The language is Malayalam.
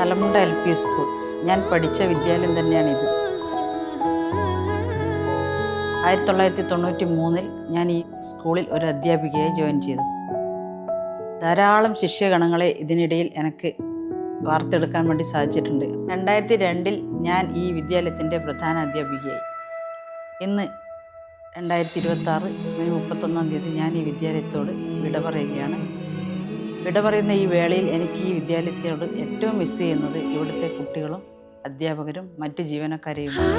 Thalamunda LP school. ഞാൻ പഠിച്ച വിദ്യാലയം തന്നെയാണിത്. 1993 ഞാൻ ഈ സ്കൂളിൽ ഒരു അധ്യാപികയായി ജോയിൻ ചെയ്തു. ധാരാളം ശിഷ്യഗണങ്ങളെ ഇതിനിടയിൽ എനിക്ക് വാർത്തെടുക്കാൻ വേണ്ടി സാധിച്ചിട്ടുണ്ട്. 2002 ഞാൻ ഈ വിദ്യാലയത്തിൻ്റെ പ്രധാന അധ്യാപികയായി. ഇന്ന് 2026 മെയ് 31 ഞാൻ ഈ വിദ്യാലയത്തോട് വിട പറയുകയാണ്. വിട പറയുന്ന ഈ വേളയിൽ എനിക്ക് ഈ വിദ്യാലയത്തോട് ഏറ്റവും മിസ് ചെയ്യുന്നത് ഇവിടുത്തെ കുട്ടികളും അധ്യാപകരും മറ്റ് ജീവനക്കാരെയുമാണ്.